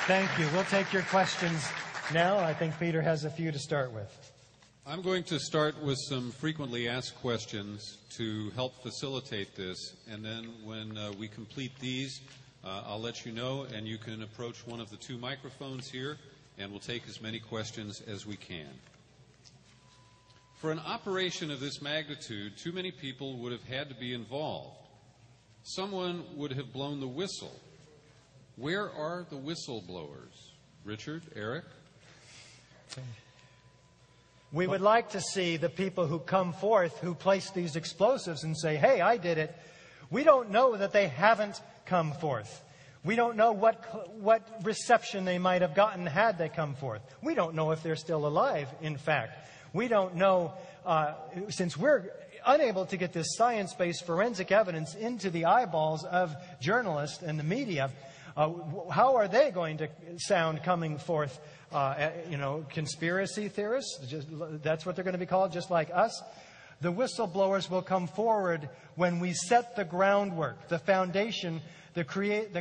Thank you. We'll take your questions now. I think Peter has a few to start with. I'm going to start with some frequently asked questions to help facilitate this, and then when we complete these, I'll let you know, and you can approach one of the two microphones here, and we'll take as many questions as we can. For an operation of this magnitude, too many people would have had to be involved. Someone would have blown the whistle. Where are the whistleblowers? Richard, Eric? We would like to see the people who come forth, who place these explosives and say, hey, I did it. We don't know that they haven't come forth. We don't know what reception they might have gotten had they come forth. We don't know if they're still alive, in fact. We don't know, since we're unable to get this science-based forensic evidence into the eyeballs of journalists and the media, how are they going to sound coming forth? Conspiracy theorists? That's what they're going to be called, just like us. The whistleblowers will come forward when we set the groundwork, the foundation, the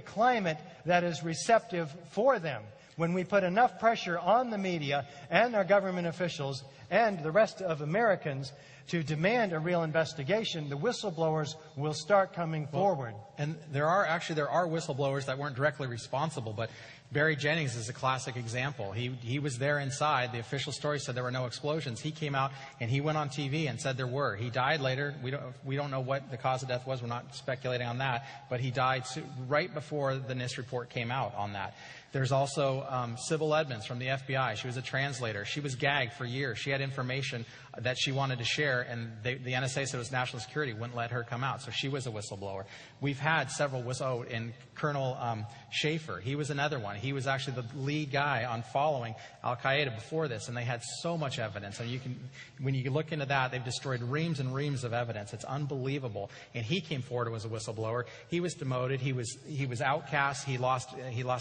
climate that is receptive for them. When we put enough pressure on the media and our government officials and the rest of Americans to demand a real investigation, the whistleblowers will start coming forward. And there are whistleblowers that weren't directly responsible, but Barry Jennings is a classic example. He was there inside. The official story said there were no explosions. He came out and he went on TV and said there were. He died later. We don't know what the cause of death was. We're not speculating on that. But he died right before the NIST report came out on that. There's also Sybil Edmonds from the FBI. She was a translator. She was gagged for years. She had information that she wanted to share, and the NSA said it was national security, wouldn't let her come out. So she was a whistleblower. We've had several and Colonel Schaefer, he was another one. He was actually the lead guy on following Al-Qaeda before this, and they had so much evidence. And when you look into that, they've destroyed reams and reams of evidence. It's unbelievable. And he came forward as a whistleblower. He was demoted. He was outcast. He lost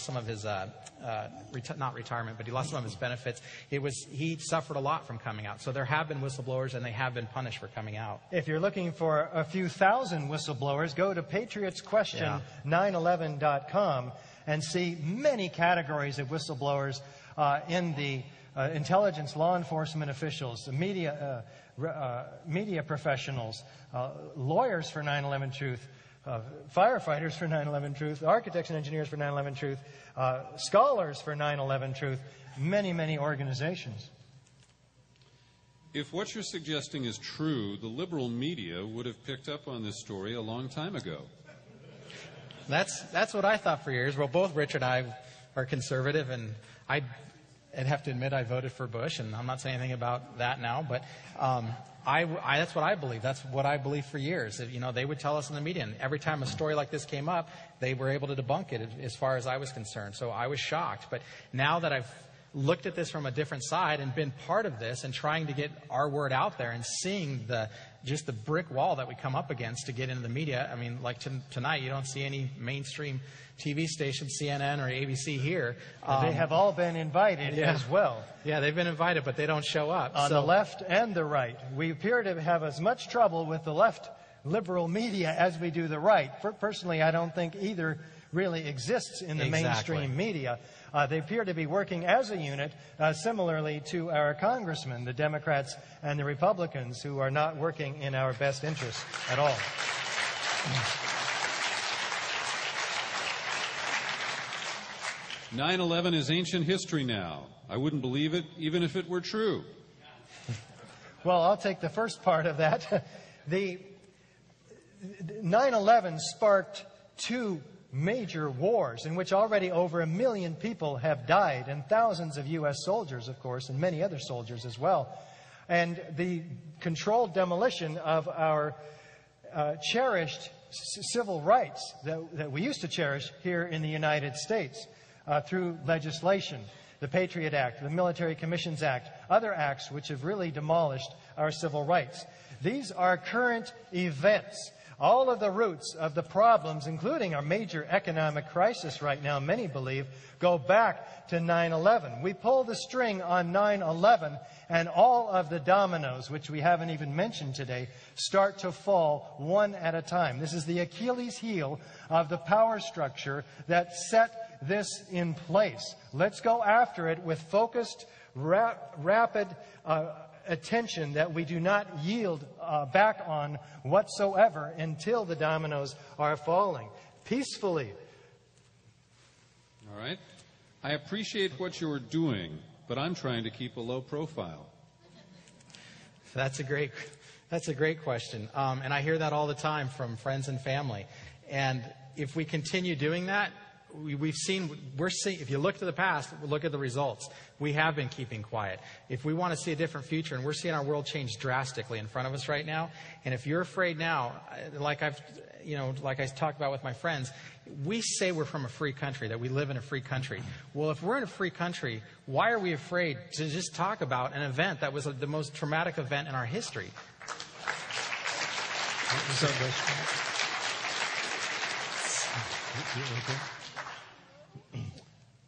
some of his not retirement, but he lost some of his benefits. He suffered a lot from coming out. So there have been whistleblowers, and they have been punished for coming out. If you're looking for a few thousand whistleblowers, go to patriotsquestion911.com and see many categories of whistleblowers in the intelligence, law enforcement officials, the media professionals, lawyers for 9/11 Truth, firefighters for 9/11 Truth, architects and engineers for 9/11 Truth, scholars for 9/11 Truth, many, many organizations. If what you're suggesting is true, the liberal media would have picked up on this story a long time ago. That's what I thought for years. Well, both Rich and I are conservative, and I'd have to admit I voted for Bush, and I'm not saying anything about that now, but that's what I believe. That's what I believed for years. They would tell us in the media, and every time a story like this came up, they were able to debunk it as far as I was concerned. So I was shocked. But now that I've looked at this from a different side and been part of this and trying to get our word out there and seeing just the brick wall that we come up against to get into the media. I mean, like tonight, you don't see any mainstream TV stations, CNN or ABC here. They have all been invited as well. Yeah, they've been invited, but they don't show up. On the left and the right. We appear to have as much trouble with the left liberal media as we do the right. Personally, I don't think either really exists in the mainstream media. They appear to be working as a unit, similarly to our congressmen, the Democrats and the Republicans, who are not working in our best interests at all. 9/11 is ancient history now. I wouldn't believe it, even if it were true. Well, I'll take the first part of that. The 9/11 sparked two major wars in which already over 1 million people have died, and thousands of U.S. soldiers, of course, and many other soldiers as well. And the controlled demolition of our cherished civil rights that we used to cherish here in the United States through legislation, the Patriot Act, the Military Commissions Act, other acts which have really demolished our civil rights. These are current events. All of the roots of the problems, including our major economic crisis right now, many believe, go back to 9/11. We pull the string on 9/11, and all of the dominoes, which we haven't even mentioned today, start to fall one at a time. This is the Achilles heel of the power structure that set this in place. Let's go after it with focused, rapid attention that we do not yield back on whatsoever until the dominoes are falling. Peacefully. All right. I appreciate what you're doing, but I'm trying to keep a low profile. That's a great question. And I hear that all the time from friends and family. And if we continue doing that, we're seeing, if you look to the past, look at the results. We have been keeping quiet. If we want to see a different future, and we're seeing our world change drastically in front of us right now, and if you're afraid now, like I talked about with my friends, we say we're from a free country, that we live in a free country. Well, if we're in a free country, why are we afraid to just talk about an event that was the most traumatic event in our history?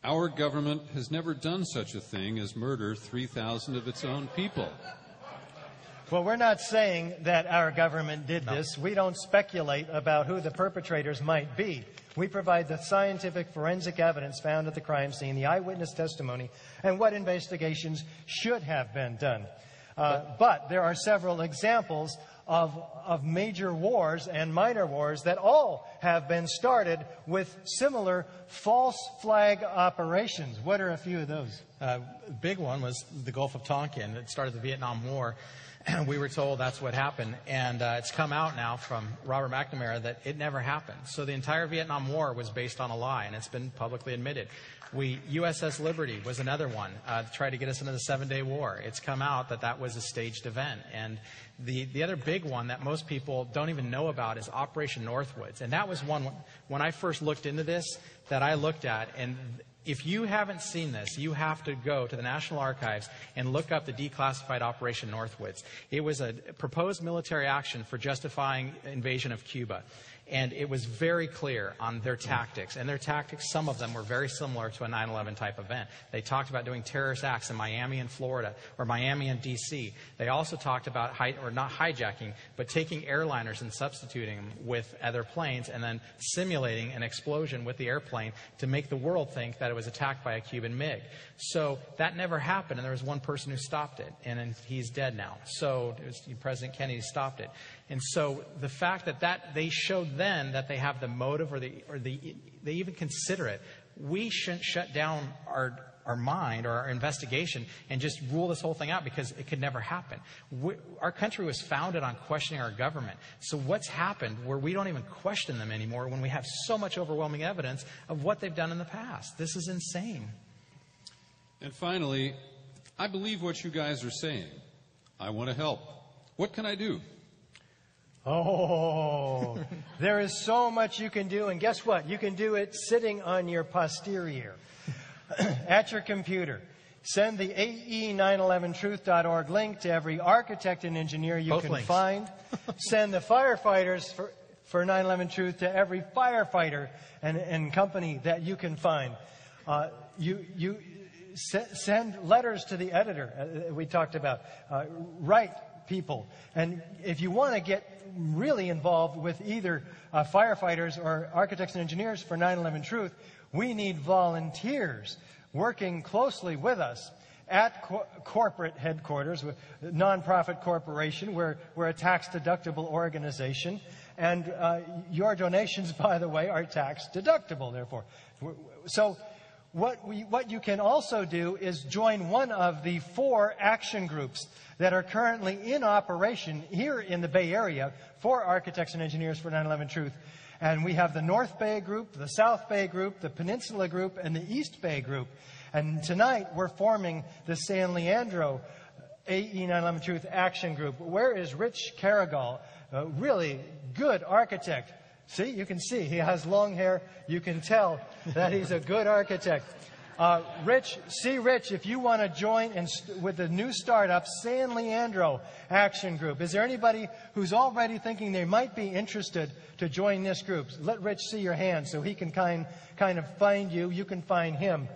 Our government has never done such a thing as murder 3,000 of its own people. Well, we're not saying that our government did this. We don't speculate about who the perpetrators might be. We provide the scientific forensic evidence found at the crime scene, the eyewitness testimony, and what investigations should have been done. But there are several examples of major wars and minor wars that all have been started with similar false flag operations. What are a few of those? Big one was the Gulf of Tonkin. It started the Vietnam War. We were told that's what happened. And it's come out now from Robert McNamara that it never happened. So the entire Vietnam War was based on a lie, and it's been publicly admitted. USS Liberty was another one to try to get us into the 7-Day War. It's come out that that was a staged event. And the other big one that most people don't even know about is Operation Northwoods. And that was one, when I first looked into this, that I looked at. And if you haven't seen this, you have to go to the National Archives and look up the declassified Operation Northwoods. It was a proposed military action for justifying invasion of Cuba. And it was very clear on their tactics. And their tactics, some of them were very similar to a 9/11 type event. They talked about doing terrorist acts in Miami and Florida, or Miami and D.C. They also talked about, not hijacking, but taking airliners and substituting them with other planes and then simulating an explosion with the airplane to make the world think that it was attacked by a Cuban MiG. So that never happened, and there was one person who stopped it, and he's dead now. So it was President Kennedy stopped it. And so the fact that they showed then that they have the motive or they even consider it, we shouldn't shut down our mind or our investigation and just rule this whole thing out because it could never happen. Our country was founded on questioning our government. So what's happened where we don't even question them anymore when we have so much overwhelming evidence of what they've done in the past? This is insane. And finally, I believe what you guys are saying. I want to help. What can I do? Oh, there is so much you can do. And guess what? You can do it sitting on your posterior at your computer. Send the AE911truth.org link to every architect and engineer you can find. Send the firefighters for 9/11 Truth to every firefighter and company that you can find. You send letters to the editor we talked about. Write people. And if you want to get really involved with either firefighters or architects and engineers for 9/11 Truth, we need volunteers working closely with us at corporate headquarters, with nonprofit corporation. We're a tax-deductible organization. And your donations, by the way, are tax-deductible, therefore. So what you can also do is join one of the 4 action groups that are currently in operation here in the Bay Area for architects and engineers for 9/11 Truth. And we have the North Bay Group, the South Bay Group, the Peninsula Group, and the East Bay Group. And tonight we're forming the San Leandro AE 9/11 Truth Action Group. Where is Rich Carrigal? A really good architect. See, you can see he has long hair. You can tell that he's a good architect. Rich, if you want to join with the new startup, San Leandro Action Group. Is there anybody who's already thinking they might be interested to join this group? Let Rich see your hand so he can kind of find you. You can find him.